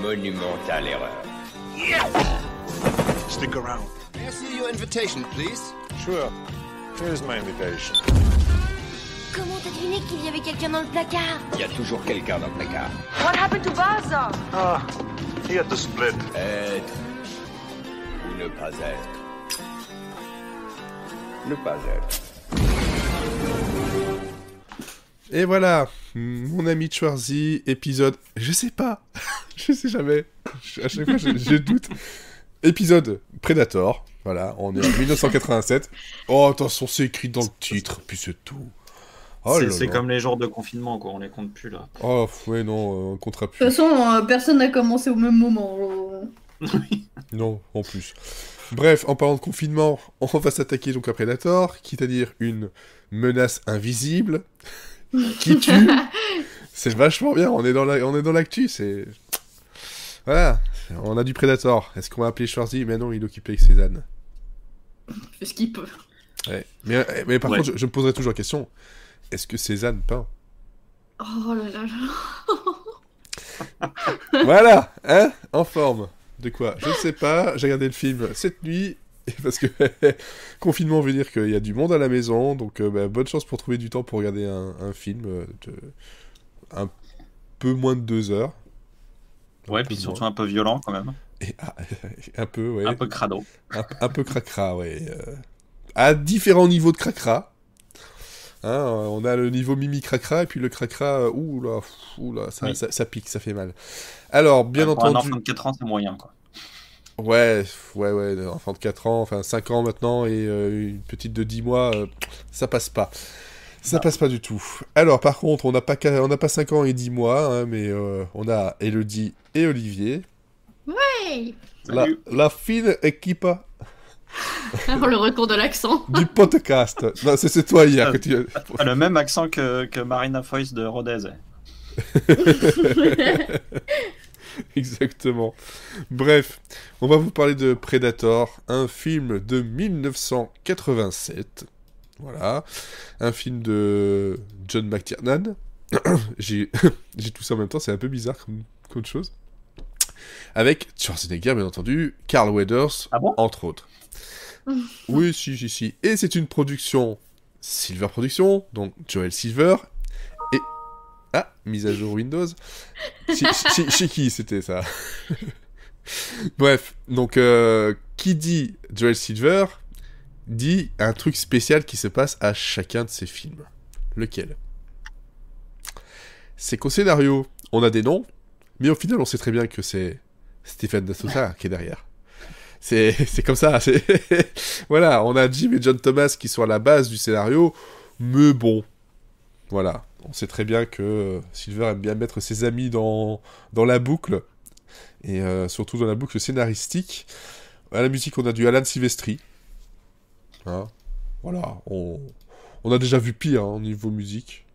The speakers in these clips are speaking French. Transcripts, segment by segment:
monumentale erreur. Stick around. May I see your invitation, please? Sure. Here's my invitation. Comment t'as deviné qu'il y avait quelqu'un dans le placard? Il y a toujours quelqu'un dans le placard. What happened to Baza? Ah, he had to split. Être ou ne pas être. Ne pas être. Et voilà, mon ami Schwarzy, épisode... Je sais pas, je sais jamais, à chaque fois je doute. Épisode Predator, voilà, on est en 1987. Oh, attention, c'est écrit dans le titre, puis c'est tout. Oh c'est comme les jours de confinement, quoi, on les compte plus, là. Oh, ouais, non, on comptera plus. De toute façon, personne n'a commencé au même moment. Non, en plus. Bref, en parlant de confinement, on va s'attaquer donc à Predator, qui est à dire une menace invisible... qui tue. C'est vachement bien, on est dans l'actu, c'est... Voilà, on a du Predator. Est-ce qu'on va appeler Schwarzy? Mais non, il est occupé avec Cézanne. Il fait ce qu'il peut. Ouais. Mais par contre, je me poserai toujours la question, est-ce que Cézanne peint? Oh là là là. Voilà, hein, en forme. De quoi? Je ne sais pas, j'ai regardé le film cette nuit, parce que confinement veut dire qu'il y a du monde à la maison, donc bonne chance pour trouver du temps pour regarder un film de un peu moins de 2 heures. Ouais, puis surtout un peu violent quand même. Et, un peu, ouais. Un peu crado. Un peu cracra, ouais. À différents niveaux de cracra. Hein, on a le niveau mimi cracra, et puis le cracra, oula, ça pique, ça fait mal. Alors, bien pour entendu... un enfant de 4 ans, c'est moyen, quoi. Ouais, enfant de 4 ans, enfin 5 ans maintenant, et une petite de 10 mois, ça passe pas. Ça passe pas du tout. Alors, par contre, on n'a pas 5 ans et 10 mois, hein, mais on a Elodie et Olivier. Ouais. La fine équipe Alors, le retour de l'accent. du podcast. Non, c'est toi hier que tu... Le même accent que Marina Foïs de Rodez. Exactement. Bref, on va vous parler de Predator, un film de 1987. Voilà. Un film de John McTiernan. J'ai tout ça en même temps, c'est un peu bizarre comme chose. Avec Schwarzenegger, bien entendu, Carl Weathers, entre autres. Oui, si. Et c'est une production Silver Productions, donc Joel Silver. Et... Ah, mise à jour Windows. Chez qui c'était ça? Bref, donc qui dit Joel Silver dit un truc spécial qui se passe à chacun de ses films. Lequel? C'est qu'au scénario, on a des noms, mais au final, on sait très bien que c'est Stephen D'Souza qui est derrière. C'est comme ça. Voilà, on a Jim et John Thomas qui sont à la base du scénario, mais bon, voilà. On sait très bien que Silver aime bien mettre ses amis dans la boucle, et surtout dans la boucle scénaristique. À la musique, on a du Alan Silvestri. Hein, voilà, on a déjà vu pire au niveau musique,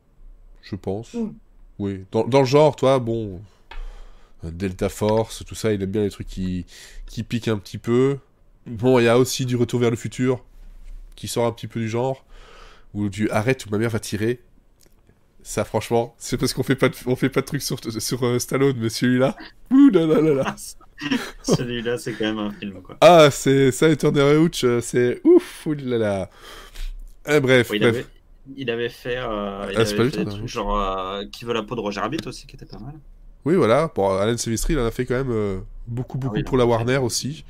je pense. Oui, dans le genre, toi, bon, Delta Force, tout ça, il aime bien les trucs qui piquent un petit peu. Bon, il y a aussi du Retour vers le futur, qui sort un petit peu du genre, ou du Arrête ou ma mère va tirer. Ça, franchement, c'est parce qu'on fait pas de trucs sur Stallone, mais celui-là, ouh là là là là. Celui-là, c'est quand même un film, quoi. Ah, c'est ça, et Turner et Hooch, c'est ouf, oulala. Bref, oui, bref. Il avait fait, des trucs genre Qui veut la peau de Roger Rabbit aussi, qui était pas mal. Oui, voilà. Bon, Alan Silvestri, il en a fait quand même beaucoup pour la Warner aussi.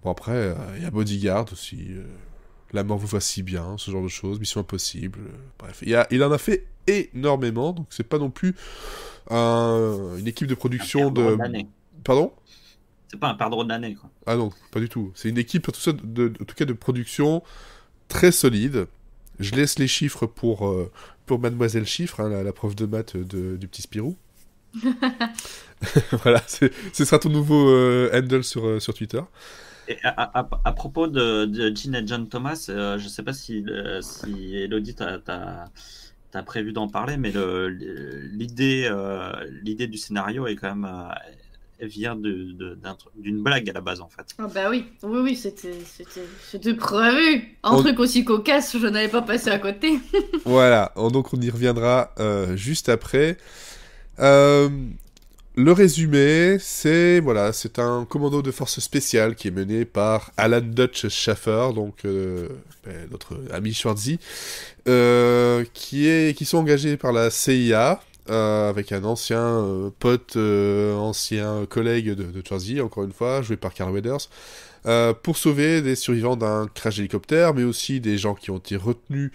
Bon, après, il y a Bodyguard aussi. La mort vous va si bien, ce genre de choses. Mission Impossible. Bref, il en a fait énormément, donc c'est pas non plus une équipe de production de... Pardon ? C'est pas un perdreau d'année, quoi. Ah non, pas du tout. C'est une équipe, en tout cas, de production très solide. Je laisse les chiffres pour Mademoiselle Chiffre, hein, la prof de maths du petit Spirou. Voilà, ce sera ton nouveau handle sur Twitter. Et à propos de Gene et John Thomas, je sais pas si Elodie t'as prévu d'en parler, mais l'idée du scénario est quand même... elle vient d'une blague à la base, en fait. Ah bah oui, c'était prévu. Un truc aussi cocasse, je n'avais pas passé à côté. Voilà, donc on y reviendra juste après. Le résumé, c'est un commando de force spéciale qui est mené par Alan Dutch Schaffer, donc notre ami Schwarzy, qui sont engagés par la CIA avec un ancien pote, ancien collègue de Schwarzy, encore une fois, joué par Carl Weathers, pour sauver des survivants d'un crash d'hélicoptère, mais aussi des gens qui ont été retenus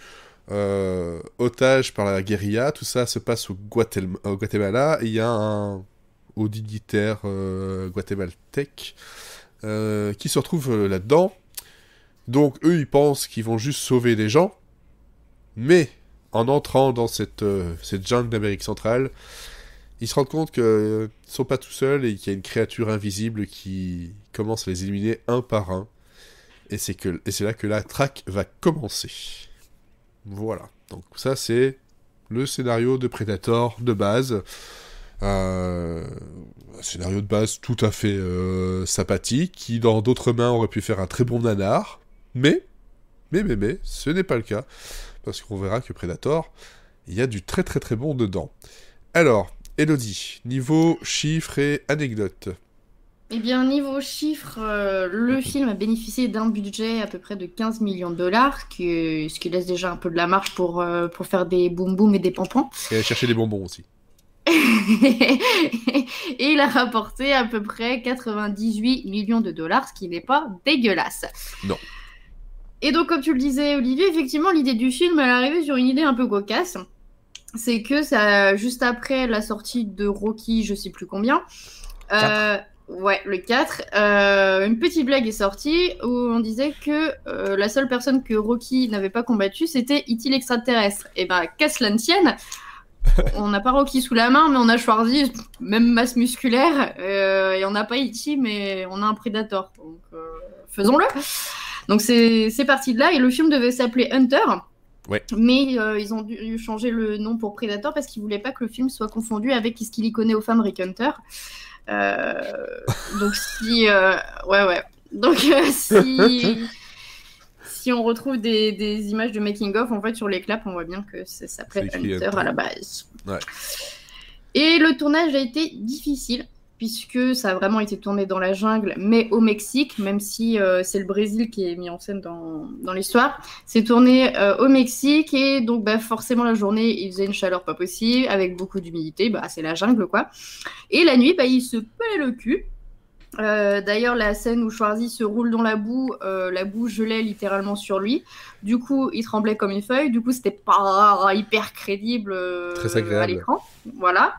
otages par la guérilla. Tout ça se passe au Guatemala, et il y a un aux dignitaires guatémaltèques qui se retrouvent là-dedans. Donc eux, ils pensent qu'ils vont juste sauver des gens, mais en entrant dans cette jungle d'Amérique centrale, ils se rendent compte qu'ils ne sont pas tout seuls et qu'il y a une créature invisible qui commence à les éliminer un par un. Et c'est là que la traque va commencer. Voilà. Donc ça, c'est le scénario de Predator de base. Un scénario de base tout à fait sympathique, qui dans d'autres mains aurait pu faire un très bon nanar, mais, ce n'est pas le cas, parce qu'on verra que Predator, il y a du très très très bon dedans. Alors, Elodie, niveau chiffres et anecdotes. Eh bien, niveau chiffres, le film a bénéficié d'un budget à peu près de 15 millions de dollars, ce qui laisse déjà un peu de la marge pour faire des boum boum et des pompons. Et aller chercher des bonbons aussi. Et il a rapporté à peu près 98 millions de dollars, ce qui n'est pas dégueulasse. Non. Et donc, comme tu le disais, Olivier, effectivement, l'idée du film, elle est arrivée sur une idée un peu cocasse. C'est que ça, juste après la sortie de Rocky, je sais plus combien, ouais, le 4, une petite blague est sortie où on disait que la seule personne que Rocky n'avait pas combattue, c'était E.T. l'extraterrestre. Et ben, qu'à cela ne tienne, on n'a pas Rocky sous la main, mais on a Schwarzy, même masse musculaire, et on n'a pas E.T., mais on a un Predator. Donc, faisons-le. Donc, c'est parti de là, et le film devait s'appeler Hunter. Ouais. Mais ils ont dû changer le nom pour Predator parce qu'ils voulaient pas que le film soit confondu avec ce qu'il y connaît aux femmes Rick Hunter. Donc si ouais. Donc si on retrouve des images de making of, en fait sur les claps, on voit bien que ça s'appelait Hunter à la base. Ouais. Et le tournage a été difficile puisque ça a vraiment été tourné dans la jungle, mais au Mexique, même si c'est le Brésil qui est mis en scène dans l'histoire. C'est tourné au Mexique, et donc forcément la journée, il faisait une chaleur pas possible, avec beaucoup d'humidité, c'est la jungle, quoi. Et la nuit, il se pelait le cul. D'ailleurs, la scène où Schwarzy se roule dans la boue gelait littéralement sur lui. Du coup, il tremblait comme une feuille. Du coup, c'était pas hyper crédible très agréable à l'écran. Voilà.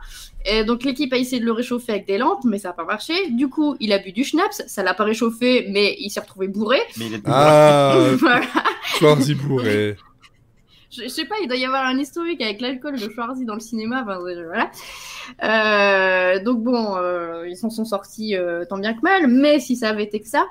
Et donc, l'équipe a essayé de le réchauffer avec des lampes, mais ça n'a pas marché. Du coup, il a bu du schnapps. Ça l'a pas réchauffé, mais il s'est retrouvé bourré. Mais il est voilà. Schwarzy bourré. Je sais pas, il doit y avoir un historique avec l'alcool de Schwarzy dans le cinéma. Voilà. Donc bon, ils s'en sont sortis tant bien que mal, mais si ça avait été que ça,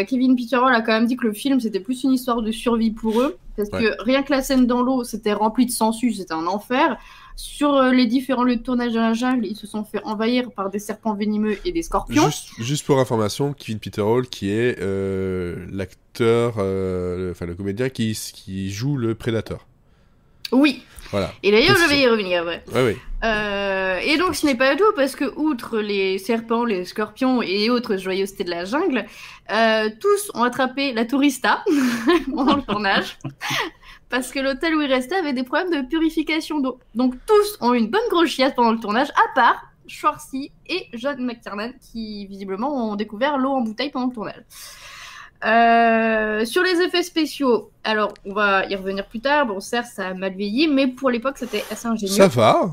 Kevin Peter Hall a quand même dit que le film c'était plus une histoire de survie pour eux, parce que rien que la scène dans l'eau, c'était rempli de sangsues, c'était un enfer. Sur les différents lieux de tournage dans la jungle, ils se sont fait envahir par des serpents venimeux et des scorpions. Juste pour information, Kevin Peter Hall, qui est l'acteur, le comédien qui joue le prédateur. Oui. Voilà. Et d'ailleurs, je vais y revenir, ouais. Oui. Et donc, ce n'est pas tout, parce que, outre les serpents, les scorpions et autres joyeusetés de la jungle, tous ont attrapé la tourista pendant le tournage, parce que l'hôtel où ils restaient avait des problèmes de purification d'eau. Donc, tous ont eu une bonne grosse chiasse pendant le tournage, à part Schwarzy et John McTiernan, qui, visiblement, ont découvert l'eau en bouteille pendant le tournage. Sur les effets spéciaux, alors on va y revenir plus tard. Bon, certes, ça a mal vieilli, mais pour l'époque, c'était assez ingénieux. Ça va.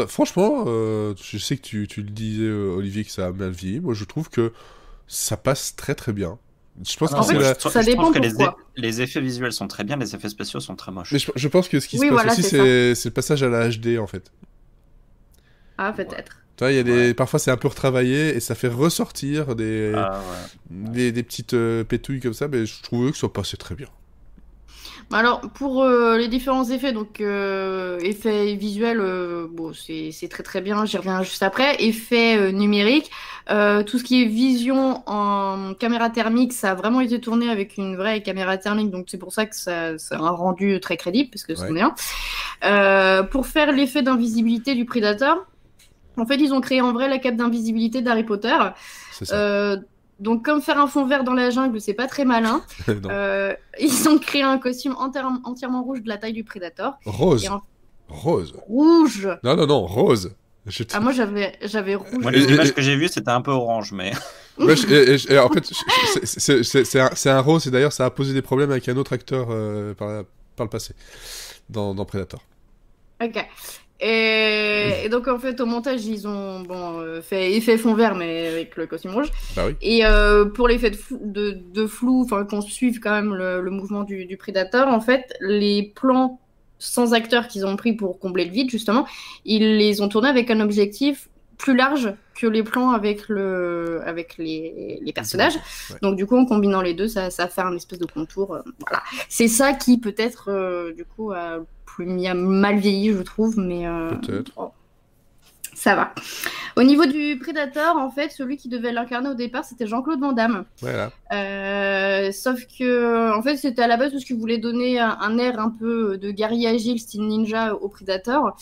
Franchement, je sais que tu le disais, Olivier, que ça a mal vieilli. Moi, je trouve que ça passe très très bien. Je pense ça dépend que pourquoi. les effets visuels sont très bien, les effets spéciaux sont très moches. Mais je pense que ce qui se passe aussi, c'est le passage à la HD, en fait. Ah, peut-être. Tu vois, parfois c'est un peu retravaillé et ça fait ressortir des petites pétouilles comme ça, mais je trouvais que ça passait très bien. Alors, pour les différents effets, donc effets visuels, c'est très très bien, j'y reviens juste après. Effets numériques, tout ce qui est vision en caméra thermique, ça a vraiment été tourné avec une vraie caméra thermique, donc c'est pour ça que ça a un rendu très crédible, parce que c'en est un. Pour faire l'effet d'invisibilité du prédateur, En fait, ils ont créé en vrai la cape d'invisibilité d'Harry Potter. C'est ça. Donc, comme faire un fond vert dans la jungle, c'est pas très malin. Non. Ils ont créé un costume entièrement rouge de la taille du Predator. Rose. Et Rose. Rouge. Non, rose. Ah, moi, j'avais rouge. Moi, les images que j'ai vues, c'était un peu orange, mais. Ouais, et en fait, c'est un rose, et d'ailleurs, ça a posé des problèmes avec un autre acteur par le passé, dans Predator. Ok. Et donc, en fait, au montage, ils ont fait effet fond vert, mais avec le costume rouge. Bah oui. Et pour l'effet de flou, enfin, qu'on suive quand même le mouvement du Predator, en fait, les plans sans acteurs qu'ils ont pris pour combler le vide, justement, ils les ont tournés avec un objectif plus large que les plans avec les personnages. Ouais. Donc, du coup, en combinant les deux, ça fait un espèce de contour. Voilà. C'est ça qui, peut-être, du coup, a mal vieilli, je trouve, mais Peut-être. ça va. Au niveau du Predator, en fait, celui qui devait l'incarner au départ, c'était Jean-Claude Van Damme. Voilà. Sauf que, en fait, c'était à la base parce qu'il voulait donner un air un peu de guerrier agile, style ninja au Predator.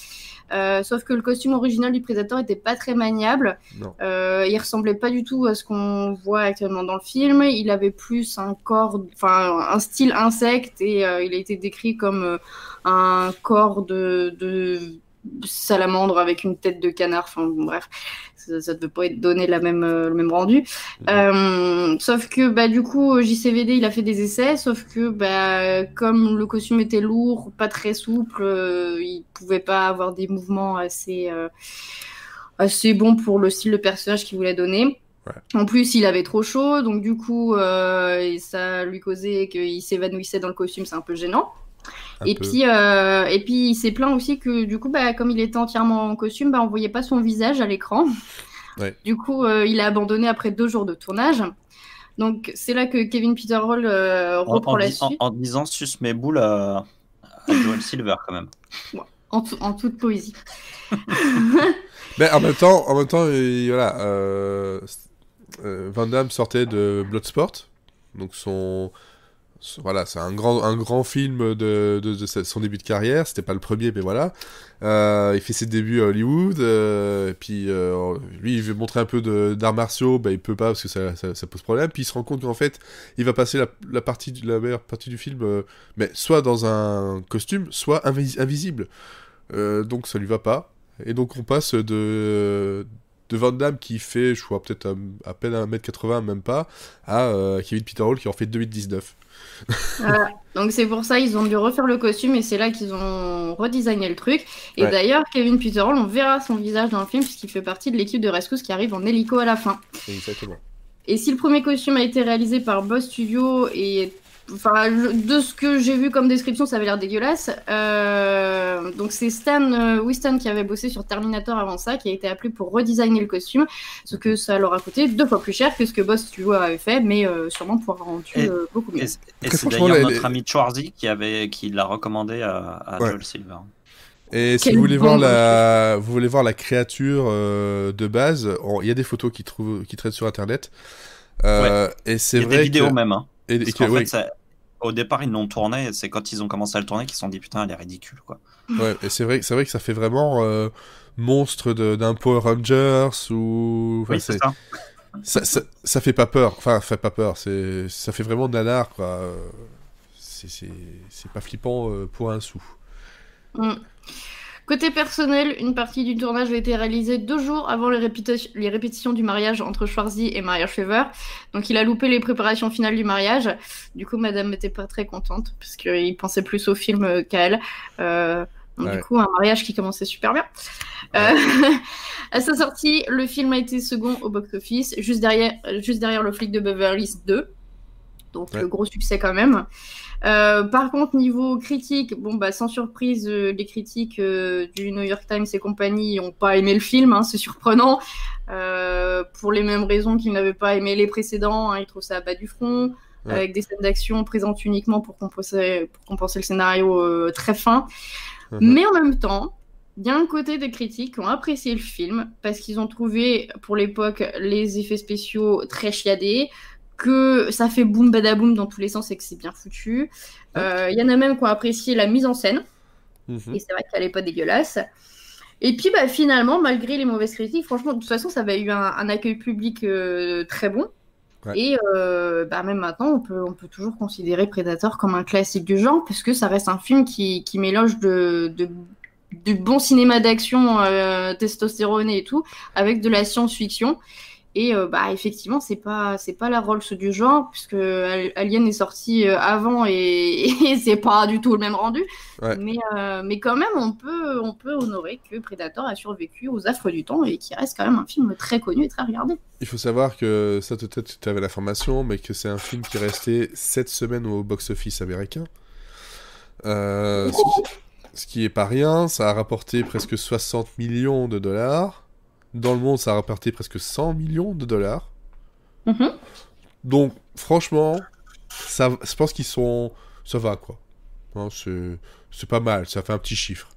Sauf que le costume original du Predator était pas très maniable. Non. Il ressemblait pas du tout à ce qu'on voit actuellement dans le film. Il avait plus un style insecte et il a été décrit comme un corps de salamandre avec une tête de canard. Enfin, bref, ça ne devait pas être donné le même rendu. Sauf que, du coup, JCVD, il a fait des essais, sauf que, comme le costume était lourd, pas très souple, il pouvait pas avoir des mouvements assez bons pour le style de personnage qu'il voulait donner. Ouais. En plus, il avait trop chaud, donc du coup, ça lui causait qu'il s'évanouissait dans le costume, c'est un peu gênant. Et puis, il s'est plaint aussi que, du coup, comme il était entièrement en costume, on voyait pas son visage à l'écran. Ouais. Du coup, il a abandonné après 2 jours de tournage. Donc, c'est là que Kevin Peter Hall reprend la suite. En disant suce mes boules à Joel Silver, quand même. En toute poésie. Mais en même temps, voilà, Van Damme sortait de Bloodsport, donc voilà, c'est un grand film de son début de carrière. C'était pas le premier, mais voilà. Il fait ses débuts à Hollywood. Et puis lui, il veut montrer un peu d'arts martiaux. Il peut pas parce que ça pose problème. Puis il se rend compte qu'en fait, il va passer la meilleure partie du film, mais soit dans un costume, soit invisible. Donc ça lui va pas. Et donc on passe de Van Damme qui fait, je crois, peut-être à peine 1m80, même pas, à Kevin Peter Hall qui en fait 2m19. Voilà. Donc c'est pour ça ils ont dû refaire le costume et c'est là qu'ils ont redesigné le truc. Et Ouais. d'ailleurs, Kevin Peter Hall, on verra son visage dans le film puisqu'il fait partie de l'équipe de Rescue qui arrive en hélico à la fin. Exactement. Et si le premier costume a été réalisé par Boss Studio et de ce que j'ai vu comme description, ça avait l'air dégueulasse. Donc c'est Stan Winston qui avait bossé sur Terminator avant ça, qui a été appelé pour redesigner le costume, ce que ça leur a coûté 2 fois plus cher que ce que Boss Studio avait fait, mais sûrement pour avoir rendu beaucoup mieux. Et c'est d'ailleurs notre ami Schwarzy qui l'a recommandé à Ouais. Joel Silver. Et si Quel vous voulez bon voir la créature de base, il y a des photos qui traînent sur internet. Et c'est Il y a vrai des vidéos que... même. Hein. Et Parce que, qu'en oui. fait, au départ, ils l'ont tourné, et c'est quand ils ont commencé à le tourner qu'ils se sont dit putain, elle est ridicule, quoi. Ouais, et c'est vrai que ça fait vraiment monstre d'un Power Rangers ou... Enfin, Oui, c'est ça. ça fait pas peur. Enfin, ça fait pas peur. Ça fait vraiment nanar, quoi. C'est pas flippant pour un sou. Mm. Côté personnel, une partie du tournage a été réalisée 2 jours avant les répétitions du mariage entre Schwarzy et Maria Shriver. Donc il a loupé les préparations finales du mariage. Du coup, madame n'était pas très contente parce qu'il pensait plus au film qu'à elle. Donc Ouais. du coup, un mariage qui commençait super bien. À sa sortie, le film a été second au box-office, juste derrière Le flic de Beverly Hills 2. Donc Ouais. gros succès quand même. Par contre, niveau critique, sans surprise, les critiques du New York Times et compagnie n'ont pas aimé le film, hein, c'est surprenant. Pour les mêmes raisons qu'ils n'avaient pas aimé les précédents, hein, ils trouvent ça à bas du front, Ouais. avec des scènes d'action présentes uniquement pour compenser le scénario très fin. Mais en même temps, il y a un côté des critiques qui ont apprécié le film, parce qu'ils ont trouvé, pour l'époque, les effets spéciaux très chiadés, que ça fait boum badaboum dans tous les sens et que c'est bien foutu. Il y en a même qui ont apprécié la mise en scène, et c'est vrai qu'elle est pas dégueulasse. Et puis bah, finalement, malgré les mauvaises critiques, franchement, de toute façon, ça avait eu un accueil public très bon. Ouais. Et bah, même maintenant, on peut toujours considérer Predator comme un classique du genre, parce que ça reste un film qui mélange du bon cinéma d'action testostéroné et tout, avec de la science-fiction. Et bah, effectivement, c'est pas la Rolls du genre, puisque Alien est sorti avant et c'est pas du tout le même rendu. Ouais. Mais quand même, on peut honorer que Predator a survécu aux affres du temps et qui reste quand même un film très connu et très regardé. Il faut savoir que, ça peut-être tu avais l'information, mais que c'est un film qui est resté 7 semaines au box-office américain. Ce qui est pas rien, ça a rapporté presque 60 millions de dollars. Dans le monde, ça a rapporté presque 100 millions de dollars. Mm-hmm. Donc, franchement, je pense qu'ils sont... Ça va, quoi. Hein, c'est pas mal, ça fait un petit chiffre.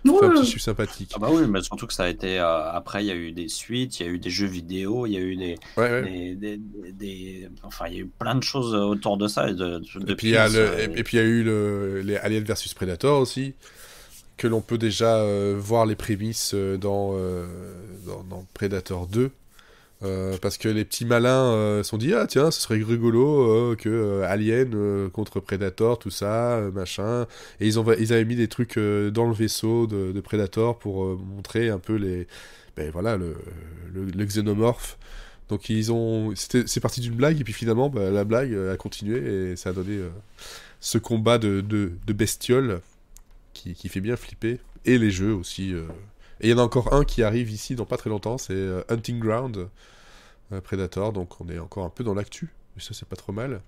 Ça fait un petit chiffre sympathique. Ah bah oui, mais surtout que ça a été... après, il y a eu des suites, il y a eu des jeux vidéo, il y a eu enfin, il y a eu plein de choses autour de ça. Et puis il y a eu les Alien vs Predator aussi, que l'on peut déjà voir les prémices dans Predator 2. Parce que les petits malins se sont dit, ah tiens, ce serait rigolo que Alien contre Predator, tout ça, machin. Et ils avaient mis des trucs dans le vaisseau de Predator pour montrer un peu le xénomorphe. Donc c'est parti d'une blague, et puis finalement, la blague a continué, et ça a donné ce combat de bestioles qui fait bien flipper. Et les jeux aussi. Et il y en a encore un qui arrive ici dans pas très longtemps, c'est Hunting Ground Predator, donc on est encore un peu dans l'actu, et ça c'est pas trop mal.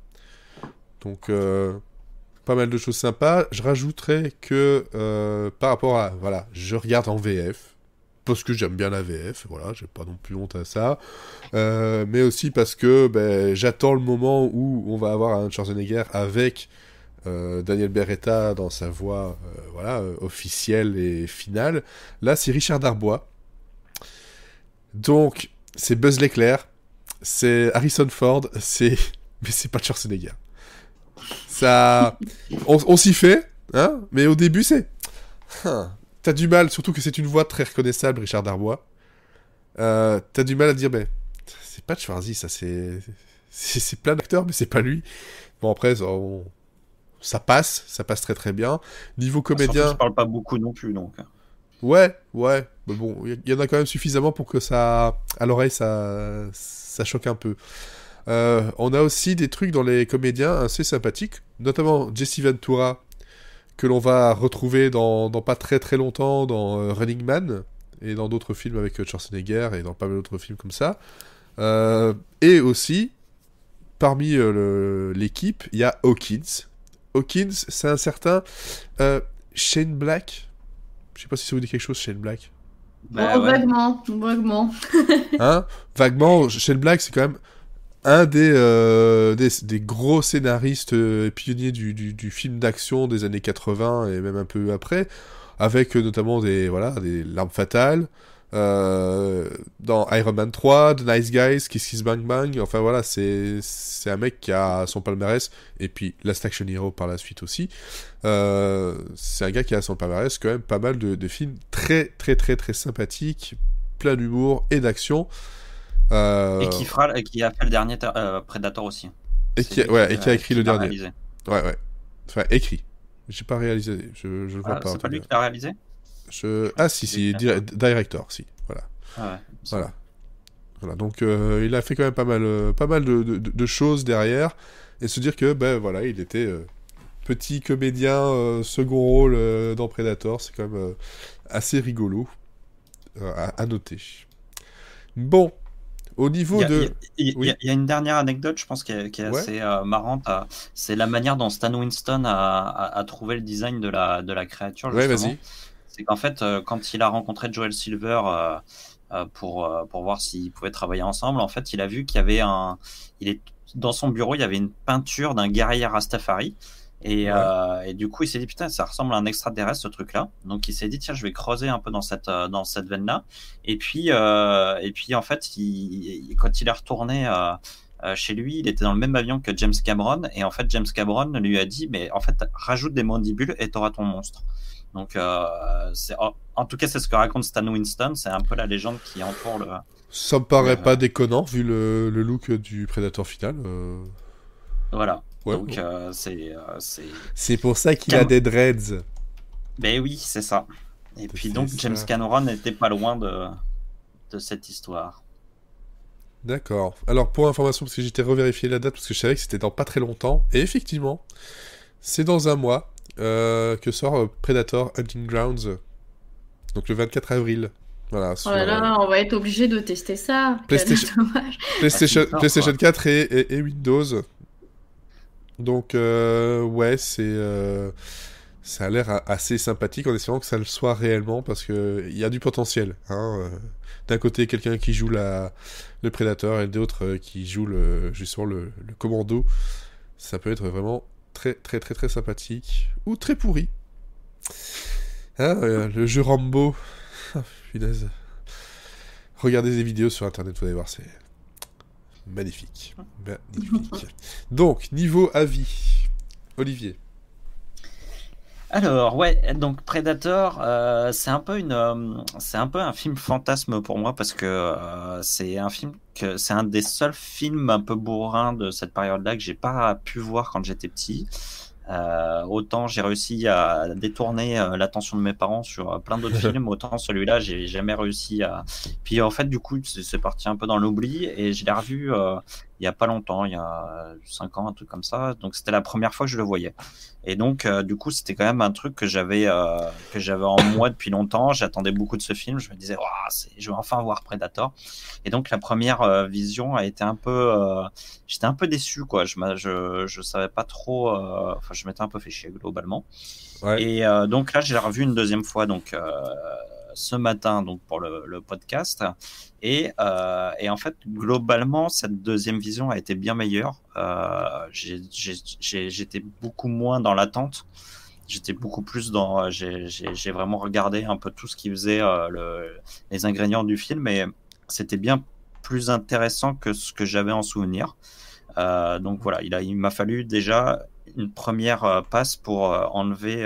Donc pas mal de choses sympas. Je rajouterais que par rapport à, voilà, je regarde en VF, parce que j'aime bien la VF, voilà, j'ai pas non plus honte à ça, mais aussi parce que j'attends le moment où on va avoir un Schwarzenegger avec Daniel Beretta dans sa voix officielle et finale. Là, c'est Richard Darbois. Donc, c'est Buzz l'éclair, c'est Harrison Ford, mais c'est pas Schwarzenegger. Ça... on s'y fait, hein, mais au début, c'est... T'as du mal, surtout que c'est une voix très reconnaissable, Richard Darbois. T'as du mal à dire, c'est pas de Schwarzy, ça, c'est plein d'acteurs, mais c'est pas lui. Bon, après, ça passe très très bien. Niveau comédien... Surtout, je parle pas beaucoup non plus, donc... Ouais, mais bon, il y en a quand même suffisamment pour que ça... À l'oreille, ça choque un peu. On a aussi des trucs dans les comédiens assez sympathiques, notamment Jesse Ventura, que l'on va retrouver dans pas très très longtemps dans Running Man, et dans d'autres films avec Schwarzenegger, et dans pas mal d'autres films comme ça. Et aussi, parmi l'équipe, il y a Hawkins. Hawkins, c'est un certain Shane Black. Je sais pas si ça vous dit quelque chose, Shane Black. Vaguement. Hein, vaguement, Shane Black, c'est quand même un des gros scénaristes pionniers du film d'action des années 80 et même un peu après, avec notamment des L'Arme Fatale, dans Iron Man 3, The Nice Guys, Kiss Kiss Bang Bang, enfin voilà, c'est un mec qui a son palmarès, et puis Last Action Hero par la suite aussi. C'est un gars qui a son palmarès quand même pas mal de films très très très très sympathiques, plein d'humour et d'action. Et qui a fait le dernier Predator aussi. Et qui a écrit le dernier. Réalisé. Ouais. Enfin, écrit. J'ai pas réalisé. Je le vois pas. C'est pas lui qui l'a réalisé ? Ah si, director, si. Voilà. Ah ouais, voilà. Donc il a fait quand même pas mal de choses derrière, et se dire que il était petit comédien second rôle dans Predator, c'est quand même assez rigolo à noter. Bon. Au niveau il y a une dernière anecdote, je pense, qui est assez marrante. C'est la manière dont Stan Winston a trouvé le design de la créature. Ouais, vas-y. C'est qu'en fait, quand il a rencontré Joel Silver pour voir s'ils pouvaient travailler ensemble, en fait, il a vu qu'il y avait dans son bureau, il y avait une peinture d'un guerrier Rastafari. Et du coup, il s'est dit, putain, ça ressemble à un extraterrestre, ce truc-là. Donc, il s'est dit, tiens, je vais creuser un peu dans cette veine-là. Et puis, en fait, quand il est retourné chez lui, il était dans le même avion que James Cameron, et en fait, James Cameron lui a dit, mais en fait, rajoute des mandibules et t'auras ton monstre. Donc, en tout cas, c'est ce que raconte Stan Winston, c'est un peu la légende qui entoure le... Ça me paraît pas déconnant, vu le look du Predator final. Voilà, Ouais, donc bon. c'est... C'est pour ça qu'il a des dreads. Ben oui, c'est ça. Et puis donc, ça. James Cameron n'était pas loin de cette histoire. D'accord. Alors, pour information, parce que j'étais revérifié la date, parce que je savais que c'était dans pas très longtemps, et effectivement, c'est dans un mois que sort Predator Hunting Grounds, donc le 24 avril. Voilà, sur Oh là là, on va être obligé de tester ça. PlayStation, Quel dommage. PlayStation 4 et Windows. Donc, ouais, ça a l'air assez sympathique en espérant que ça le soit réellement, parce qu'il y a du potentiel. Hein. D'un côté, quelqu'un qui joue le Predator et d'autres qui jouent justement le commando. Ça peut être vraiment très très très très sympathique. Ou très pourri. Hein, le jeu Rambo. Ah, punaise. Regardez des vidéos sur internet, vous allez voir, c'est magnifique. Magnifique. Donc, niveau avis. Olivier. Alors, ouais, donc Predator, c'est un peu un film fantasme pour moi parce que c'est un des seuls films un peu bourrins de cette période-là que j'ai pas pu voir quand j'étais petit. Autant j'ai réussi à détourner l'attention de mes parents sur plein d'autres films, autant celui-là j'ai jamais réussi à. Puis en fait du coup c'est parti un peu dans l'oubli et je l'ai revu il y a pas longtemps, il y a 5 ans, un truc comme ça. Donc c'était la première fois que je le voyais. Et donc du coup c'était quand même un truc que j'avais en moi depuis longtemps. J'attendais beaucoup de ce film. Je me disais je vais enfin voir Predator. Et donc la première vision a été un peu, j'étais un peu déçu quoi. Je savais pas trop. Enfin je m'étais un peu fait chier globalement. Ouais. Et donc là j'ai revu une deuxième fois donc ce matin donc pour le podcast. Et en fait, globalement, cette deuxième vision a été bien meilleure. J'étais beaucoup moins dans l'attente. J'étais beaucoup plus dans. J'ai vraiment regardé un peu tout ce qui faisait les ingrédients du film, et c'était bien plus intéressant que ce que j'avais en souvenir. Donc voilà, il m'a fallu déjà une première passe pour enlever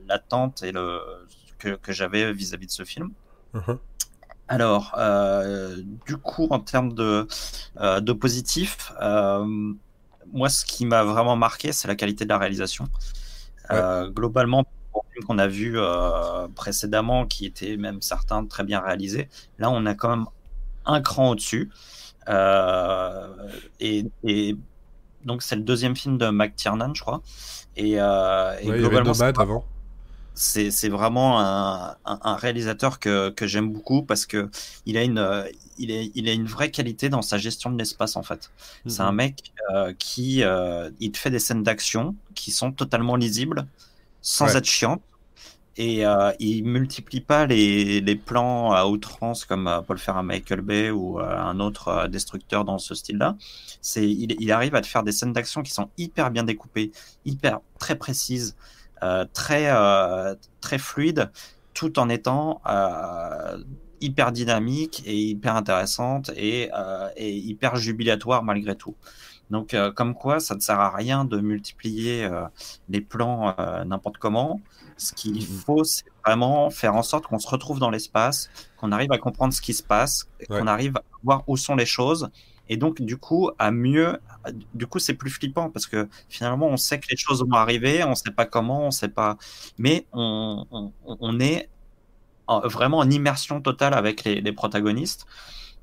l'attente et que j'avais vis-à-vis de ce film. Uh-huh. Alors, du coup, en termes de positif, moi, ce qui m'a vraiment marqué, c'est la qualité de la réalisation. Globalement, pour le film qu'on a vu précédemment, qui était même certains très bien réalisés, là, on a quand même un cran au-dessus. Et donc, c'est le deuxième film de McTiernan, je crois. Et globalement, il y avait Nomad avant. C'est vraiment un réalisateur que j'aime beaucoup parce que il a une vraie qualité dans sa gestion de l'espace en fait. Mm-hmm. C'est un mec qui il te fait des scènes d'action qui sont totalement lisibles sans être chiantes, et il multiplie pas les plans à outrance comme peut le faire un Michael Bay ou un autre destructeur dans ce style-là. Il arrive à te faire des scènes d'action qui sont hyper bien découpées, très précises. Très fluide, tout en étant hyper dynamique et hyper intéressante et hyper jubilatoire malgré tout. Donc comme quoi ça ne sert à rien de multiplier les plans n'importe comment. Ce qu'il faut, c'est vraiment faire en sorte qu'on se retrouve dans l'espace, qu'on arrive à comprendre ce qui se passe, qu'on arrive à voir où sont les choses. Et donc, du coup, c'est plus flippant parce que finalement, on sait que les choses vont arriver, on ne sait pas comment, on ne sait pas. Mais on est vraiment en immersion totale avec les protagonistes.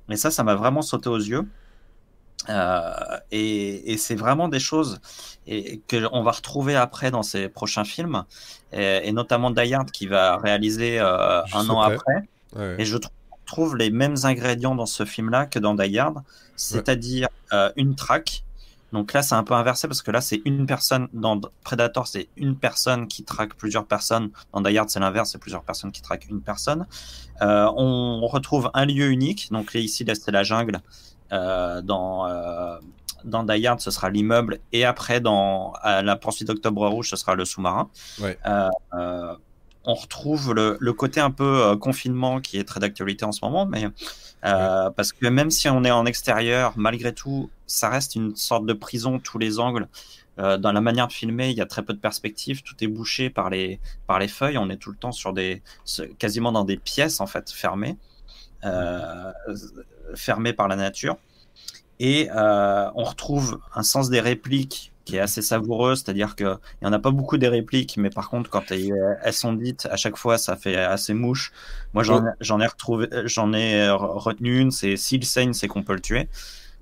Et ça m'a vraiment sauté aux yeux. Et c'est vraiment des choses qu'on va retrouver après dans ses prochains films, et notamment Die Hard qui va réaliser un an après. Ouais. Et je trouve les mêmes ingrédients dans ce film-là que dans Die Hard, c'est-à-dire une traque. Donc là, c'est un peu inversé parce que là, c'est une personne. Dans Predator, c'est une personne qui traque plusieurs personnes. Dans Die Hard, c'est l'inverse, c'est plusieurs personnes qui traquent une personne. On retrouve un lieu unique. Donc là, ici, là, c'est la jungle. Dans Die Hard, ce sera l'immeuble. Et après, à la poursuite d'Octobre Rouge, ce sera le sous-marin. Ouais. on retrouve le côté un peu confinement qui est très d'actualité en ce moment, mais parce que même si on est en extérieur, malgré tout, ça reste une sorte de prison, tous les angles. Dans la manière de filmer, il y a très peu de perspectives, tout est bouché par les feuilles, on est tout le temps quasiment dans des pièces en fait fermées, fermées par la nature. Et on retrouve un sens des répliques qui est assez savoureux, c'est-à-dire qu'il n'y en a pas beaucoup des répliques, mais par contre, quand elles sont dites, à chaque fois, ça fait assez mouche. Moi, j'en ai retenu une, c'est « S'il saigne, c'est qu'on peut le tuer ».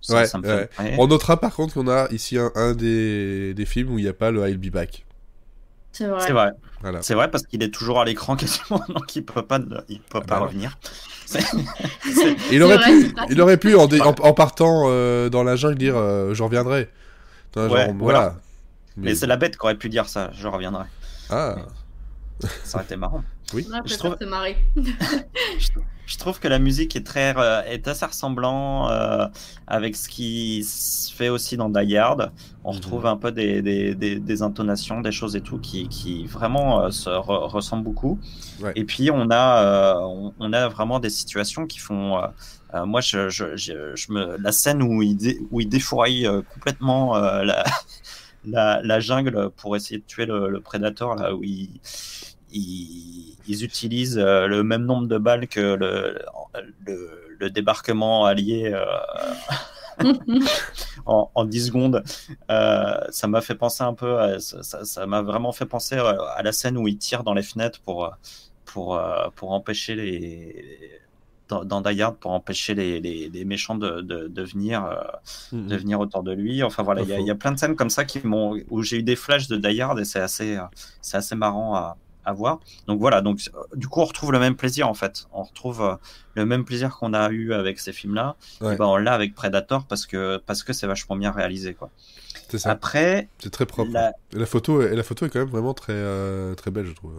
Ça me fait marrer. On notera par contre qu'on a ici un des films où il n'y a pas le « I'll be back ». C'est vrai. C'est vrai. Voilà. C'est vrai parce qu'il est toujours à l'écran quasiment, donc il peut pas revenir. Il aurait pu en partant dans la jungle dire je reviendrai. Voilà. Mais c'est la bête qui aurait pu dire ça, je reviendrai. Ah. Ça aurait été marrant. Oui. Je trouve te marrer. Je trouve que la musique est assez ressemblant avec ce qui se fait aussi dans Die Hard. On retrouve un peu des intonations, des choses et tout qui vraiment se ressemblent beaucoup. Ouais. Et puis on a vraiment des situations qui font. Moi, la scène où il défouraille complètement la jungle pour essayer de tuer le prédateur, là où ils utilisent le même nombre de balles que le débarquement allié en 10 secondes. Ça m'a fait penser un peu ça m'a vraiment fait penser à la scène où ils tirent dans les fenêtres pour empêcher dans Die Hard, pour empêcher les méchants de venir autour de lui. Enfin voilà, il y a plein de scènes comme ça où j'ai eu des flashs de Die Hard et c'est assez marrant à voir. Donc voilà, du coup on retrouve le même plaisir en fait. On retrouve le même plaisir qu'on a eu avec ces films-là. Ouais. Et ben on l'a avec Predator parce que c'est vachement bien réalisé quoi. C'est ça. Après, c'est très propre. Et la photo est quand même vraiment très très belle je trouve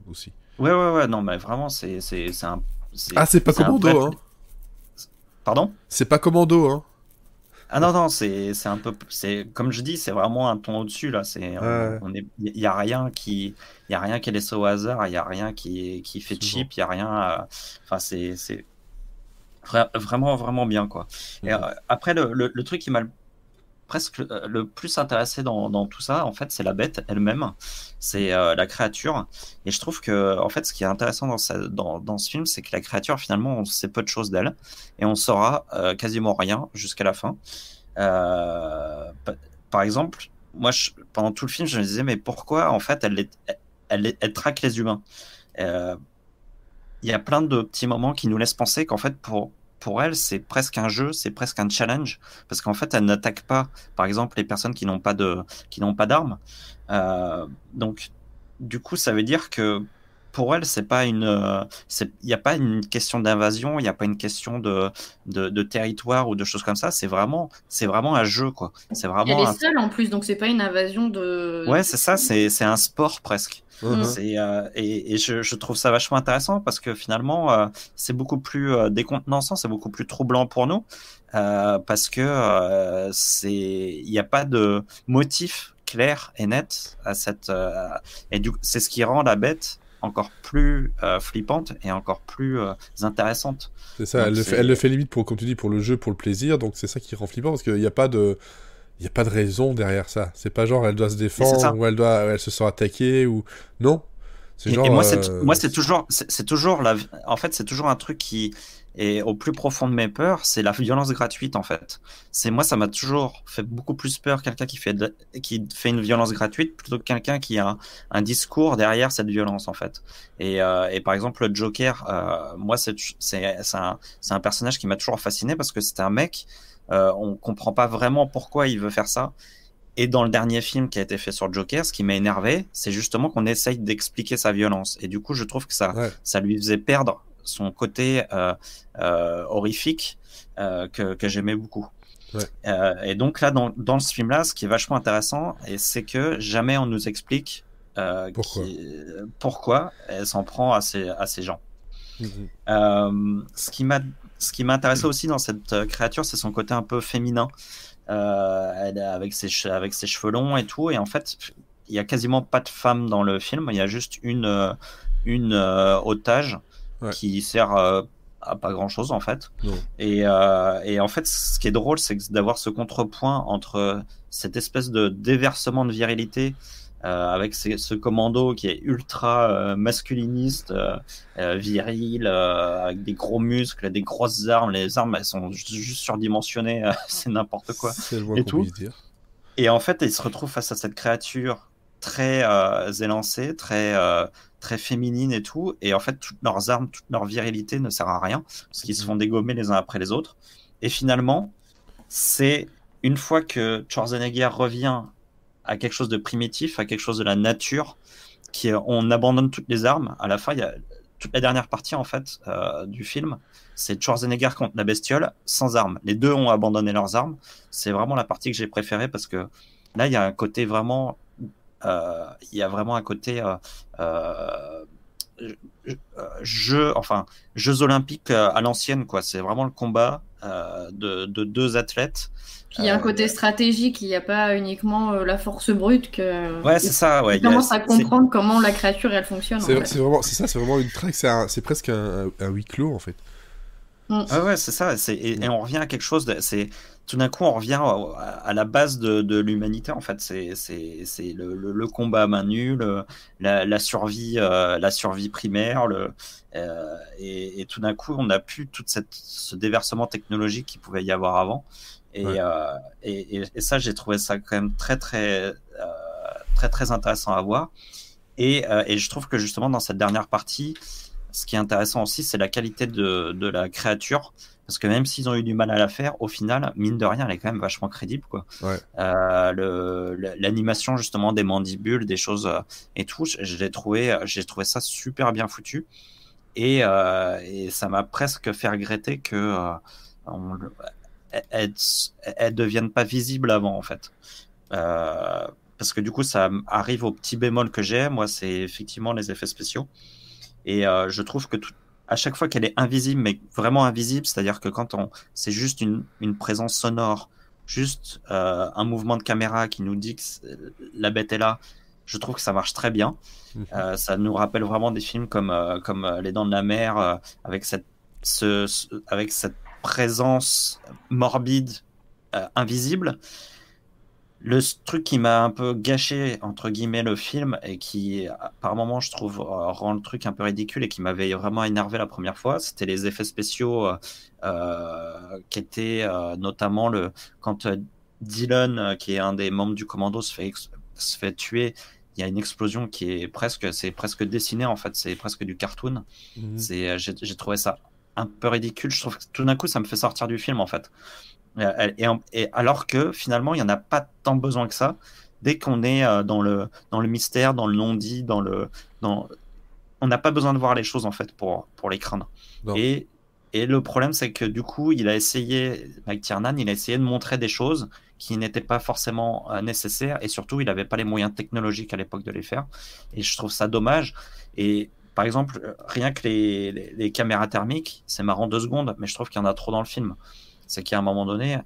aussi. Ouais, non mais vraiment c'est un c'est pas Commando hein. Pardon ? C'est pas Commando hein. Ah non, c'est un peu, comme je dis, c'est vraiment un ton au-dessus là. Il y a rien qui est laissé au hasard, il y a rien qui fait cheap, il y a rien. Enfin, c'est vraiment vraiment bien quoi. Et après le truc qui m'a presque le plus intéressé dans tout ça, en fait, c'est la bête elle-même, c'est la créature. Et je trouve que, en fait, ce qui est intéressant dans ce film, c'est que la créature, finalement, on sait peu de choses d'elle et on saura quasiment rien jusqu'à la fin. Par exemple, moi, pendant tout le film, je me disais, mais pourquoi, en fait, elle traque les humains? Il y a plein de petits moments qui nous laissent penser qu'en fait, pour elle, c'est presque un jeu, c'est presque un challenge, parce qu'en fait, elle n'attaque pas, par exemple, les personnes qui n'ont pas d'armes. Donc, du coup, ça veut dire que pour elle, c'est pas il n'y a pas une question d'invasion, il n'y a pas une question de territoire ou de choses comme ça. C'est vraiment un jeu, quoi. C'est vraiment. Elle est seule en plus, donc c'est pas une invasion de. Ouais, c'est ça. C'est un sport presque. Et je trouve ça vachement intéressant parce que finalement c'est beaucoup plus décontenançant, c'est beaucoup plus troublant pour nous parce que il n'y a pas de motif clair et net à et c'est ce qui rend la bête encore plus flippante et encore plus intéressante. C'est ça. Donc, elle le fait limite comme tu dis, pour le jeu, pour le plaisir. Donc c'est ça qui rend flippant parce qu'il n'y a pas de raison derrière ça. C'est pas genre elle doit se défendre ou elle se sent attaquée ou non. C'est genre. Et moi c'est toujours en fait c'est toujours un truc qui est au plus profond de mes peurs, c'est la violence gratuite en fait. Ça m'a toujours fait beaucoup plus peur quelqu'un qui fait une violence gratuite plutôt que quelqu'un qui a un discours derrière cette violence en fait. Et par exemple le Joker, moi c'est un personnage qui m'a toujours fasciné parce que c'était un mec. On comprend pas vraiment pourquoi il veut faire ça. Et dans le dernier film qui a été fait sur Joker, ce qui m'a énervé, c'est justement qu'on essaye d'expliquer sa violence. Et du coup, je trouve que ça lui faisait perdre son côté horrifique que j'aimais beaucoup. Ouais. Et donc là, dans ce film-là, ce qui est vachement intéressant, c'est que jamais on nous explique pourquoi elle s'en prend à ces gens. Ce qui m'a intéressé aussi dans cette créature, c'est son côté un peu féminin, avec ses cheveux longs et tout. Et en fait, il y a quasiment pas de femme dans le film. Il y a juste une une otage Ouais. qui sert à pas grand chose en fait. Non. Et en fait, ce qui est drôle, c'est d'avoir ce contrepoint entre cette espèce de déversement de virilité avec ce commando qui est ultra masculiniste, viril, avec des gros muscles, des grosses armes. Les armes, elles sont juste surdimensionnées, c'est n'importe quoi. C'est le moins Et qu'on tout. puisse dire. Et en fait, ils se retrouvent face à cette créature très élancée, très féminine et tout. Et en fait, toutes leurs armes, toute leur virilité ne sert à rien parce qu'ils se font dégommer les uns après les autres. Et finalement, c'est une fois que Schwarzenegger revient à quelque chose de primitif, à quelque chose de la nature, on abandonne toutes les armes. À la fin, il y a toute la dernière partie en fait du film, c'est Schwarzenegger contre la bestiole sans armes. Les deux ont abandonné leurs armes. C'est vraiment la partie que j'ai préférée parce que là, il y a un côté vraiment, Jeux olympiques à l'ancienne, quoi. C'est vraiment le combat de deux athlètes. Puis il y a un côté stratégique, il n'y a pas uniquement la force brute que. Ouais, c'est ça. Ouais. Tu commences à comprendre comment la créature elle fonctionne. C'est vraiment une traque, c'est presque un huis clos en fait. Ah ouais, c'est ça. Et on revient à quelque chose. Tout d'un coup, on revient à la base de l'humanité. En fait, c'est le combat à main nue, la survie primaire. Et tout d'un coup, on n'a plus tout ce déversement technologique qu'il pouvait y avoir avant. Et ça, j'ai trouvé ça quand même très intéressant à voir. Et je trouve que justement dans cette dernière partie, ce qui est intéressant aussi, c'est la qualité de la créature, parce que même s'ils ont eu du mal à la faire, au final, mine de rien, elle est quand même vachement crédible, quoi. Ouais. L'animation justement des mandibules, des choses et tout, j'ai trouvé ça super bien foutu, et ça m'a presque fait regretter que elles deviennent pas visibles avant en fait. Parce que du coup ça arrive au petit bémol que j'ai, moi, c'est effectivement les effets spéciaux. Et je trouve que à chaque fois qu'elle est invisible, mais vraiment invisible, c'est-à-dire que quand c'est juste une présence sonore, juste un mouvement de caméra qui nous dit que la bête est là, je trouve que ça marche très bien. Ça nous rappelle vraiment des films comme Les Dents de la Mer, avec cette présence morbide, invisible. Le truc qui m'a un peu gâché, entre guillemets, le film, et qui, par moments, je trouve, rend le truc un peu ridicule et qui m'avait vraiment énervé la première fois, c'était les effets spéciaux qui étaient notamment quand Dylan, qui est un des membres du commando, se fait tuer. Il y a une explosion qui est c'est presque dessiné, en fait, c'est presque du cartoon. J'ai trouvé ça un peu ridicule. Je trouve que tout d'un coup, ça me fait sortir du film, en fait. Et alors que finalement, il n'y en a pas tant besoin que ça. Dès qu'on est dans le mystère, dans le non-dit, on n'a pas besoin de voir les choses en fait pour les craindre. Et le problème, c'est que du coup, Mike Tiernan, il a essayé de montrer des choses qui n'étaient pas forcément nécessaires, et surtout, il n'avait pas les moyens technologiques à l'époque de les faire. Et je trouve ça dommage. Et par exemple, rien que les caméras thermiques, c'est marrant 2 secondes, mais je trouve qu'il y en a trop dans le film. C'est qu'à un moment donné,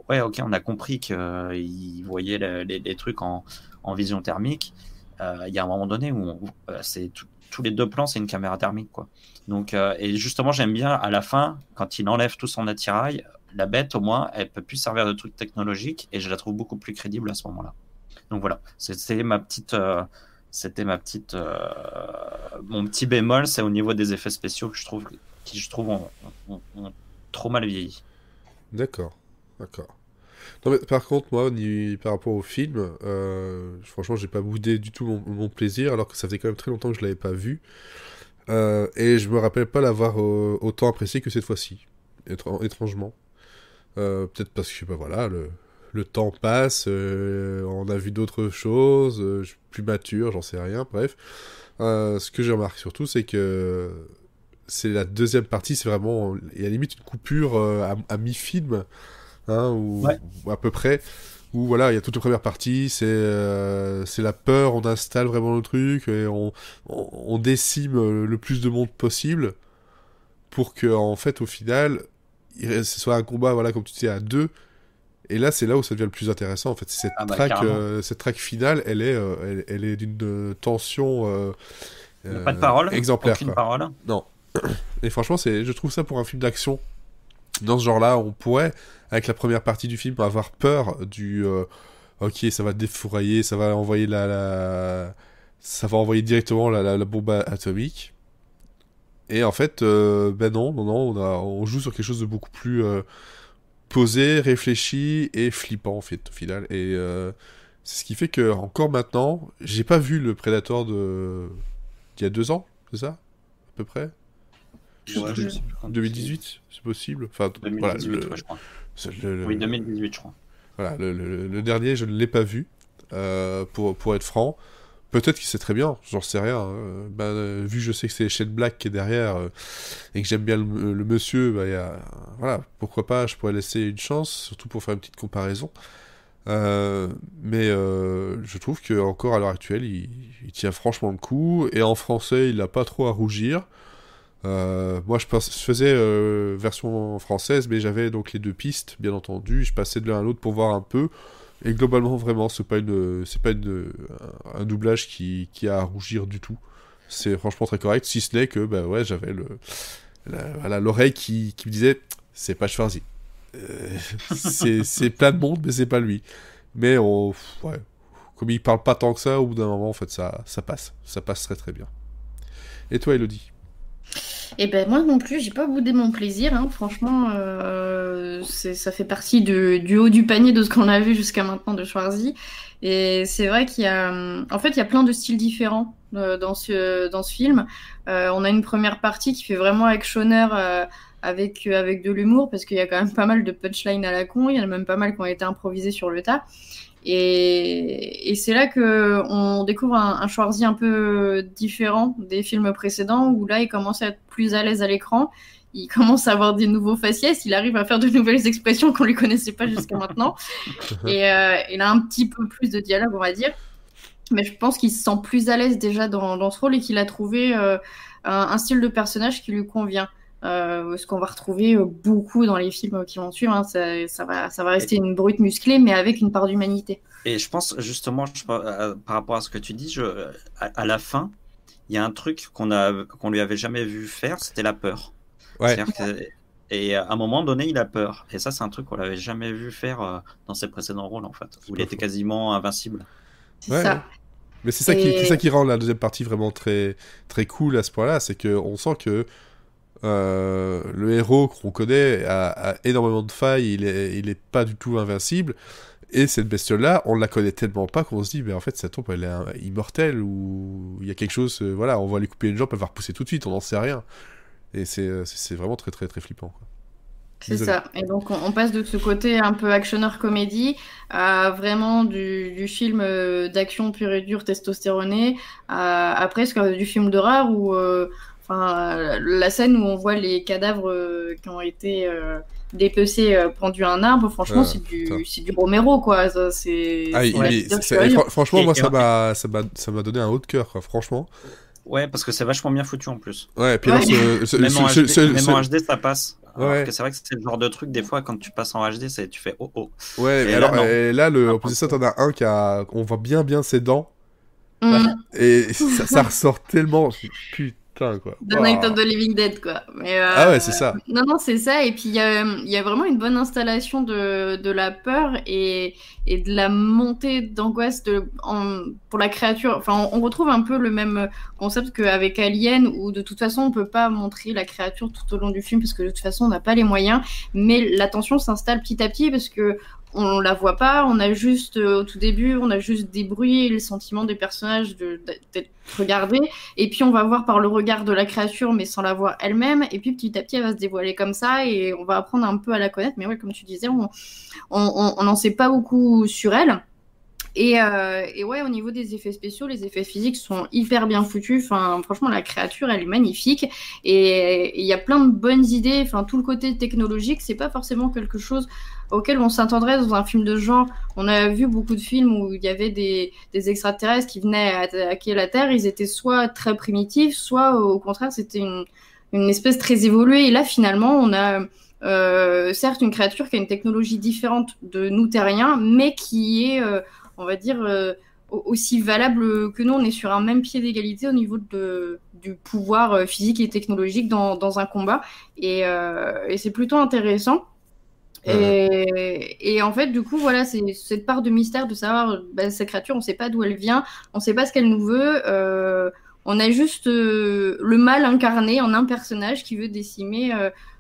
ouais, ok, on a compris qu'ils voyaient les trucs en vision thermique. Il y a un moment donné où tous les 2 plans, c'est une caméra thermique, quoi. Donc, et justement, j'aime bien à la fin, quand il enlève tout son attirail, la bête, au moins, elle peut plus servir de truc technologique, et je la trouve beaucoup plus crédible à ce moment-là. Donc voilà, c'était mon petit bémol, c'est au niveau des effets spéciaux qui je trouve ont trop mal vieilli. D'accord. Non, mais par contre, moi, par rapport au film, franchement, j'ai pas boudé du tout mon plaisir, alors que ça faisait quand même très longtemps que je l'avais pas vu. Et je me rappelle pas l'avoir autant apprécié que cette fois-ci, étrangement. Peut-être parce que, voilà, le temps passe, on a vu d'autres choses, je suis plus mature, j'en sais rien, bref. Ce que j'ai remarqué surtout, c'est que c'est la deuxième partie, c'est vraiment, il y a limite une coupure à mi-film, hein, ou à peu près, où voilà, il y a toute la première partie, c'est la peur, on installe vraiment le truc, et on décime le plus de monde possible, pour que, en fait, au final, ce soit un combat, voilà, comme tu disais, à 2, et là, c'est là où ça devient le plus intéressant, en fait. Cette track finale, elle est d'une tension Pas de parole. Exemplaire, Aucune quoi. parole. Non. Et franchement, je trouve ça pour un film d'action. Dans ce genre-là, on pourrait, avec la première partie du film, avoir peur du... ok, ça va défourailler, ça va envoyer ça va envoyer directement la bombe atomique. Et en fait, non, on joue sur quelque chose de beaucoup plus posé, réfléchi et flippant, en fait, au final. Et c'est ce qui fait que, encore maintenant, j'ai pas vu le Predator d'il y a 2 ans, c'est ça? À peu près? Ouais, je sais plus quand 2018, c'est possible. Enfin, 2018, voilà, ouais, je crois. Oui, 2018, je crois. Voilà, le dernier, je ne l'ai pas vu, pour être franc. Peut-être qu'il sait très bien, j'en sais rien. Vu que je sais que c'est Shane Black qui est derrière, et que j'aime bien le monsieur, voilà, pourquoi pas, je pourrais laisser une chance, surtout pour faire une petite comparaison. Mais je trouve que encore à l'heure actuelle, il tient franchement le coup, et en français, il n'a pas trop à rougir. Moi, je faisais version française, mais j'avais donc les 2 pistes, bien entendu. Je passais de l'un à l'autre pour voir un peu. Et globalement, vraiment, c'est pas un doublage qui a à rougir du tout. C'est franchement très correct, si ce n'est que, j'avais l'oreille qui me disait, c'est pas Schwarzy. C'est plein de monde, mais c'est pas lui. Mais comme il parle pas tant que ça, au bout d'un moment, en fait, ça passe. Ça passe très très bien. Et toi, Elodie? Et ben moi non plus, j'ai pas boudé mon plaisir, hein. Franchement, ça fait partie du haut du panier de ce qu'on a vu jusqu'à maintenant de Schwarzy. Et c'est vrai qu'il y a plein de styles différents dans ce film. On a une première partie qui fait vraiment actionneur avec de l'humour, parce qu'il y a quand même pas mal de punchlines à la con, il y en a même pas mal qui ont été improvisés sur le tas. Et c'est là qu'on découvre un Schwarzy un peu différent des films précédents, où là, il commence à être plus à l'aise à l'écran, il commence à avoir des nouveaux faciès, il arrive à faire de nouvelles expressions qu'on ne lui connaissait pas jusqu'à maintenant, et il a un petit peu plus de dialogue, on va dire. Mais je pense qu'il se sent plus à l'aise déjà dans ce rôle, et qu'il a trouvé un style de personnage qui lui convient. Ce qu'on va retrouver beaucoup dans les films qui vont suivre, hein. Ça va rester une brute musclée, mais avec une part d'humanité. Et je pense justement, par rapport à ce que tu dis, à la fin, il y a un truc qu'on lui avait jamais vu faire, c'était la peur. Ouais. Et à un moment donné, il a peur. Et ça, c'est un truc qu'on l'avait jamais vu faire dans ses précédents rôles, en fait, où il était quasiment invincible. C'est ça. Ouais. Mais c'est ça qui rend la deuxième partie vraiment très, très cool à ce point-là, c'est qu'on sent que le héros qu'on connaît a énormément de failles, il est pas du tout invincible, et cette bestiole-là, on la connaît tellement pas qu'on se dit, mais en fait, ça tombe, elle est immortelle, ou il y a quelque chose, voilà, on va lui couper une jambe, elle va repousser tout de suite, on n'en sait rien. Et c'est vraiment très très très flippant, quoi. C'est ça. Et donc on passe de ce côté un peu actionneur comédie à vraiment du film d'action pur et dur, testostéroné, à presque du film d'horreur où la scène où on voit les cadavres qui ont été dépecés pendus à un arbre, franchement, c'est du Romero, quoi. Ça, franchement, moi, ça m'a donné un haut de cœur, quoi, franchement. Ouais, parce que c'est vachement bien foutu en plus. Ouais, et puis même en HD, ça passe. Ouais. C'est vrai que c'est le genre de truc, des fois, quand tu passes en HD, tu fais oh oh. Ouais, mais là, en plus de ça, t'en as un on voit bien ses dents. Et ça ressort tellement. Putain, quoi. The Night of the Living Dead, quoi. Mais, ah ouais, c'est ça. Non, c'est ça. Et puis, il y a vraiment une bonne installation de la peur et de la montée d'angoisse pour la créature. Enfin, on retrouve un peu le même concept qu'avec Alien, où de toute façon, on peut pas montrer la créature tout au long du film, parce que de toute façon, on n'a pas les moyens. Mais la tension s'installe petit à petit, parce que on la voit pas, on a juste, au tout début, on a juste des bruits et le sentiment des personnages d'être regardés, et puis on va voir par le regard de la créature, mais sans la voir elle-même, et puis petit à petit, elle va se dévoiler comme ça, et on va apprendre un peu à la connaître, mais ouais, comme tu disais, on n'en sait pas beaucoup sur elle. Et ouais, au niveau des effets spéciaux, les effets physiques sont hyper bien foutus. Enfin, franchement, la créature, elle est magnifique. Et il y a plein de bonnes idées. Enfin, tout le côté technologique, c'est pas forcément quelque chose auquel on s'attendrait dans un film de genre. On a vu beaucoup de films où il y avait des extraterrestres qui venaient attaquer la Terre. Ils étaient soit très primitifs, soit au contraire, c'était une espèce très évoluée. Et là, finalement, on a certes une créature qui a une technologie différente de nous terriens, mais qui est... on va dire, aussi valable que nous. On est sur un même pied d'égalité au niveau du pouvoir physique et technologique dans un combat. Et c'est plutôt intéressant. Et en fait, du coup, voilà, c'est cette part de mystère de savoir cette créature, on ne sait pas d'où elle vient, on ne sait pas ce qu'elle nous veut. On a juste le mal incarné en un personnage qui veut décimer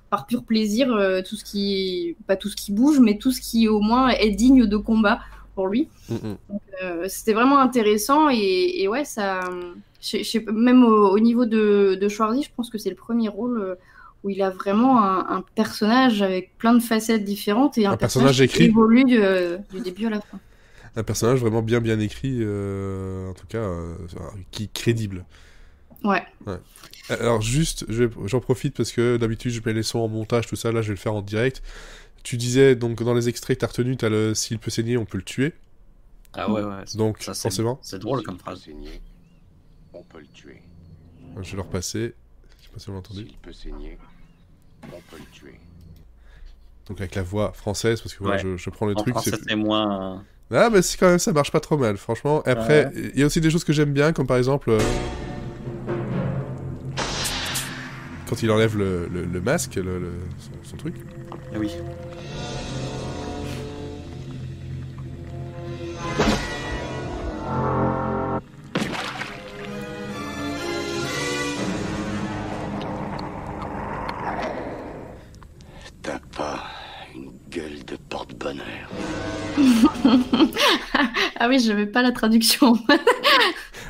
par pur plaisir tout ce qui, pas tout ce qui bouge, mais tout ce qui au moins est digne de combat pour lui. Donc, c'était vraiment intéressant et ouais, ça, même au niveau de Schwarzy, je pense que c'est le premier rôle où il a vraiment un personnage avec plein de facettes différentes et un personnage qui écrit. évolue du début à la fin. Un personnage vraiment bien écrit, en tout cas, qui est crédible. Ouais. Alors juste, j'en profite parce que d'habitude je mets les sons en montage, tout ça, là je vais le faire en direct. Tu disais, donc dans les extraits que t'as retenus, s'il peut saigner, on peut le tuer. Ah ouais. Donc ça, forcément. C'est drôle comme phrase. Saigner, on peut le tuer. Je vais le repasser. Je sais pas si on l'a entendu. S'il peut saigner, on peut le tuer. Donc avec la voix française, parce que voilà, je prends les en trucs. français, c'est moins... Ah mais c'est quand même, ça marche pas trop mal, franchement. Après, il y a aussi des choses que j'aime bien, comme par exemple... quand il enlève le masque, son truc. Ah oui. T'as pas une gueule de porte-bonheur. Ah oui, j'avais pas la traduction.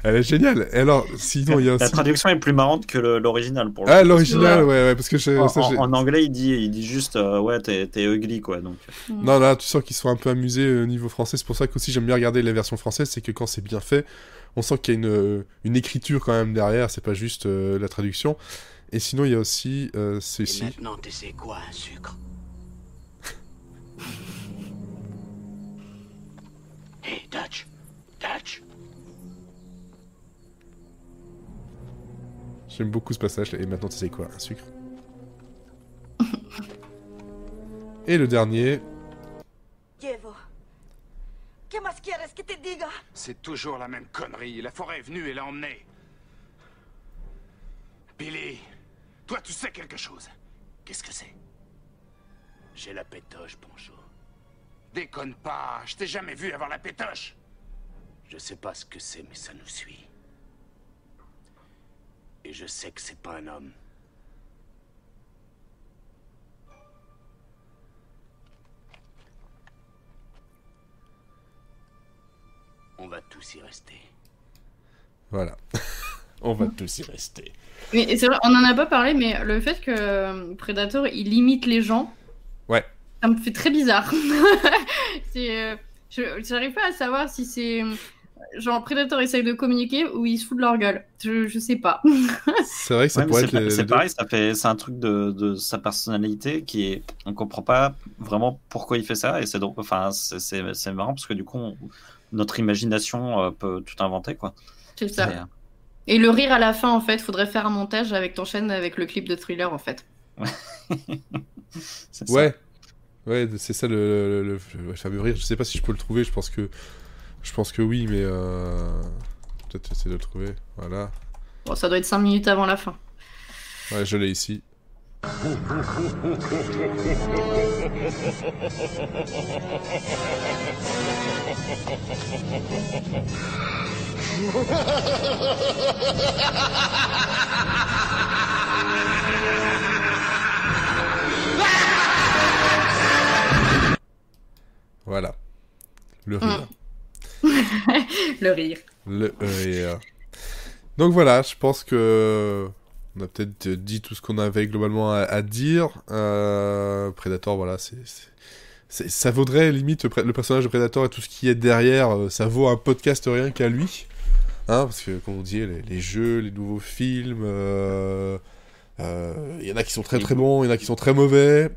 Elle est géniale. Et alors, sinon, il y a aussi... La traduction est plus marrante que l'original pour le Ah, l'original, ouais, parce que en anglais, il dit juste ouais, t'es ugly, quoi. Donc. Non, là, tu sens qu'ils sont un peu amusés au niveau français. C'est pour ça qu'aussi j'aime bien regarder les versions françaises, c'est que quand c'est bien fait, on sent qu'il y a une écriture quand même derrière, c'est pas juste la traduction. Et sinon, il y a aussi ceci. Et maintenant, tu sais quoi, un sucre? Hey, Dutch. J'aime beaucoup ce passage. Et maintenant, tu sais quoi, un sucre. Et le dernier. Diego, ¿qué más quieres que te diga? C'est toujours la même connerie. La forêt est venue et l'a emmené. Billy, toi tu sais quelque chose. Qu'est-ce que c'est? J'ai la pétoche, Poncho. Déconne pas, je t'ai jamais vu avoir la pétoche. Je sais pas ce que c'est, mais ça nous suit. Et je sais que c'est pas un homme. On va tous y rester. Voilà. On va tous y rester. Mais c'est vrai, on en a pas parlé, mais le fait que Predator il imite les gens, ouais, ça me fait très bizarre. J'arrive pas à savoir si c'est genre Predator essaye de communiquer ou il se fout de leur gueule. Je sais pas. C'est vrai que ça pourrait être c'est pareil, c'est un truc de sa personnalité qui est, on comprend pas vraiment pourquoi il fait ça et c'est drôle, enfin c'est marrant parce que du coup notre imagination peut tout inventer, quoi. C'est ça. Et le rire à la fin, en fait, faudrait faire un montage avec ton chaîne avec le clip de Thriller, en fait. C'est ouais. ça. Ouais, c'est ça le fameux rire. Je sais pas si je peux le trouver, je pense que oui, mais peut-être essayer de le trouver. Voilà. Bon, ça doit être 5 minutes avant la fin. Ouais, je l'ai ici. Voilà. Le rire. Le rire. Le rire. Donc voilà, je pense que on a peut-être dit tout ce qu'on avait globalement à dire. Predator, voilà, ça vaudrait limite le personnage de Predator et tout ce qui est derrière, ça vaut un podcast rien qu'à lui. Hein, parce que, comme on dit, les jeux, les nouveaux films, y en a qui sont très très bons, il y en a qui sont très mauvais.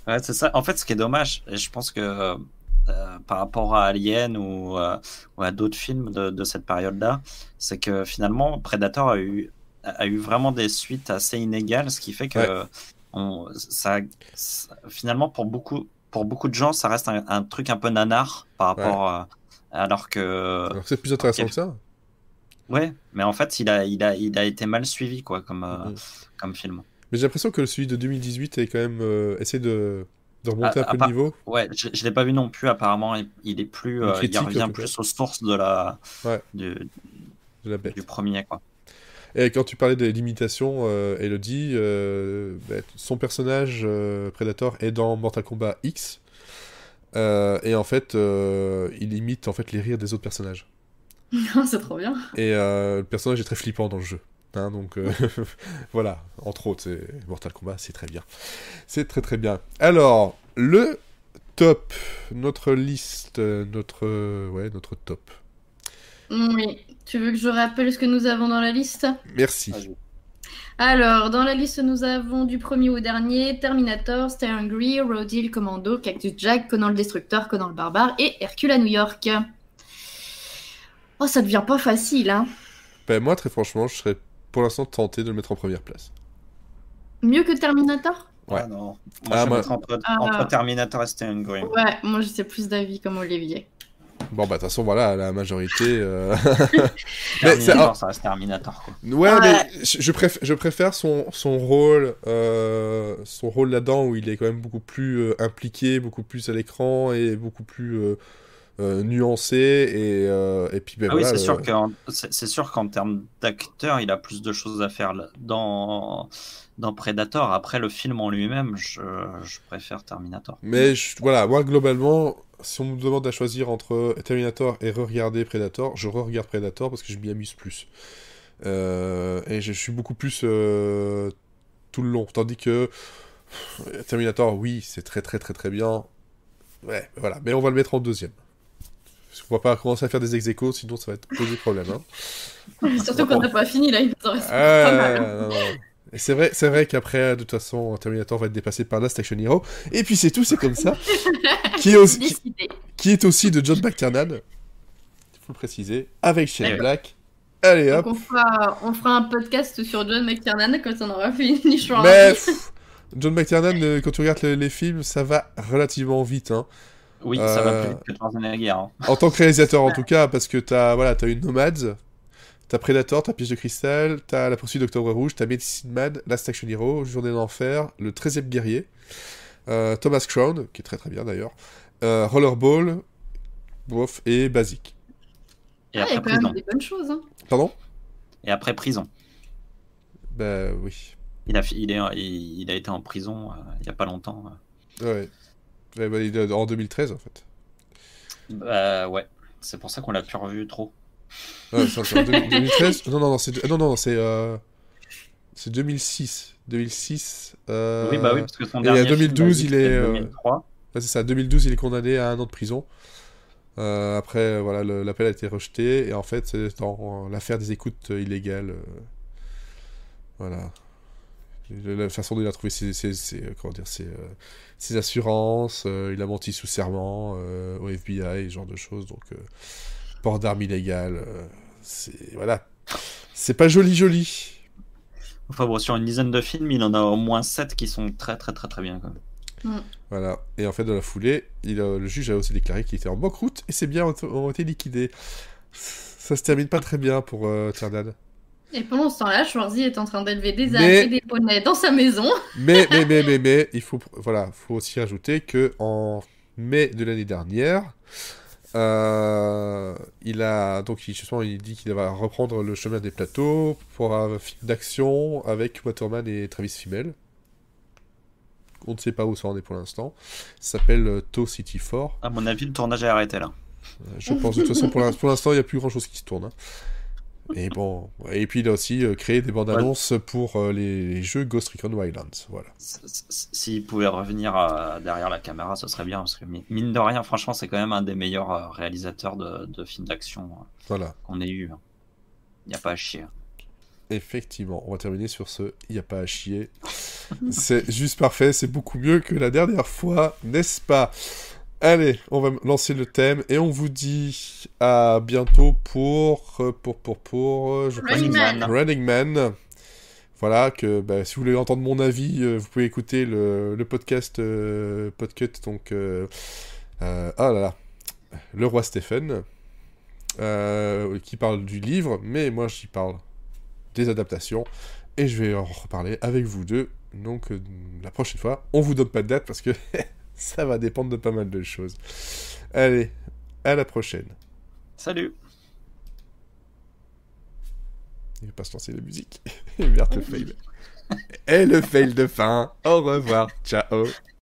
Ouais, c'est ça. En fait, ce qui est dommage, et je pense que par rapport à Alien ou à d'autres films de cette période-là, c'est que finalement, Predator a eu vraiment des suites assez inégales, ce qui fait que finalement, pour beaucoup de gens, ça reste un truc un peu nanar par rapport Alors que c'est plus intéressant que ça. Ouais, mais en fait, il a été mal suivi, quoi, comme film. Mais j'ai l'impression que celui de 2018 est quand même essayé de remonter un peu le niveau. Ouais, je l'ai pas vu non plus. Apparemment, il est plus, il revient plus aux sources de la bête. Du premier, quoi. Et quand tu parlais des limitations, Elodie, son personnage Predator est dans Mortal Kombat X, et en fait, il imite en fait les rires des autres personnages. C'est trop bien. Et le personnage est très flippant dans le jeu. Hein, donc voilà, entre autres, Mortal Kombat, c'est très bien. C'est très très bien. Alors, le top, notre liste, notre top. Oui, tu veux que je rappelle ce que nous avons dans la liste ? Merci. Alors, dans la liste, nous avons du premier au dernier Terminator, Stay Hungry, Rodil Commando, Cactus Jack, Conan le Destructeur, Conan le Barbare et Hercule à New York. Oh, ça devient pas facile, hein. Ben, moi, très franchement, je serais pour l'instant tenté de le mettre en première place. Mieux que Terminator ? Ouais. Ah non. Moi, je mettrais entre Terminator et Stay Hungry. Ouais, moi, j'étais plus d'avis comme Olivier. Bon, bah, de toute façon, voilà, la majorité... Terminator, ça reste Terminator, quoi. Ouais, mais je préfère son rôle là-dedans, où il est quand même beaucoup plus impliqué, beaucoup plus à l'écran, et beaucoup plus nuancé, et puis... Ben, oui, voilà, c'est sûr qu'en termes d'acteur, il a plus de choses à faire dans Predator. Après, le film en lui-même, je préfère Terminator. Mais voilà, moi, globalement... Si on me demande à choisir entre Terminator et re-regarder Predator, je re-regarde Predator parce que je m'y amuse plus. Et je suis beaucoup plus tout le long. Tandis que Terminator, oui, c'est très très très très bien. Ouais, voilà. Mais on va le mettre en deuxième. Parce qu'on va pas commencer à faire des ex-aequo, sinon ça va être poser problème. Hein. Surtout qu'on n'a pas fini, là, il nous en reste pas mal. Non. Et c'est vrai qu'après, de toute façon, Terminator va être dépassé par Last Action Hero. Et puis c'est tout, c'est comme ça. qui est aussi de John McTiernan, il faut le préciser, avec Shane Black. Allez hop. Donc on fera un podcast sur John McTiernan quand on aura fini. Mais John McTiernan, quand tu regardes les films, ça va relativement vite. Hein. Oui, ça va plus vite que Schwarzenegger. Hein. En tant que réalisateur, en tout cas, parce que t'as eu Nomads. T'as Predator, t'as Piège de Cristal, t'as La Poursuite d'Octobre Rouge, t'as Medicine Man, Last Action Hero, Journée d'Enfer, Le 13e Guerrier, Thomas Crown, qui est très très bien d'ailleurs, Rollerball, et Basic. Et après il y a quand même des bonnes choses. Hein. Pardon ? Et après Prison. Bah oui. Il a été en prison il n'y a pas longtemps. Ouais. En 2013 en fait. Bah ouais. C'est pour ça qu'on l'a plus revu trop. Ouais, c'est en 2013 Non, c'est 2006. 2006. Oui, bah oui, parce que son dernier film, 2012, il est. 2003. Ouais, c'est ça, 2012, il est condamné à 1 an de prison. Après, voilà, l'appel a été rejeté, et en fait, c'est dans l'affaire des écoutes illégales. Voilà. La façon dont il a trouvé ses assurances, il a menti sous serment au FBI, ce genre de choses, donc port d'armes illégales, voilà, c'est pas joli. Enfin bon, sur une dizaine de films, il en a au moins 7 qui sont très très très très bien quand même. Voilà, et en fait, dans la foulée, le juge a aussi déclaré qu'il était en banqueroute, et ses biens ont été liquidés. Ça se termine pas très bien pour Tiernan. Et pendant ce temps-là, Schwarzy est en train d'élever des ânes et des poneys dans sa maison. Mais, il faut aussi rajouter que en mai de l'année dernière, il dit qu'il va reprendre le chemin des plateaux pour un film d'action avec Waterman et Travis Fimmel. On ne sait pas où ça en est pour l'instant. Ça s'appelle Toe City 4. À mon avis, le tournage est arrêté là. Je pense, de toute façon, pour l'instant, il n'y a plus grand-chose qui se tourne. Hein. Et bon, et puis il a aussi créé des bandes annonces pour les jeux Ghost Recon Wildlands, voilà. S'il pouvait revenir derrière la caméra, ce serait bien, parce que mine de rien, franchement, c'est quand même un des meilleurs réalisateurs de films d'action qu'on ait eu. Il n'y a pas à chier. Effectivement, on va terminer sur ce « il n'y a pas à chier ». C'est juste parfait, c'est beaucoup mieux que la dernière fois, n'est-ce pas ? Allez, on va lancer le thème et on vous dit à bientôt pour Running Man. Voilà, que si vous voulez entendre mon avis, vous pouvez écouter le podcast Podcut, donc le roi Stephen. qui parle du livre, mais moi j'y parle des adaptations, et je vais en reparler avec vous deux, donc la prochaine fois. On vous donne pas de date, parce que ça va dépendre de pas mal de choses. Allez, à la prochaine. Salut. Il va pas se lancer la musique. Merde, le fail. Et le fail de fin. Au revoir, ciao.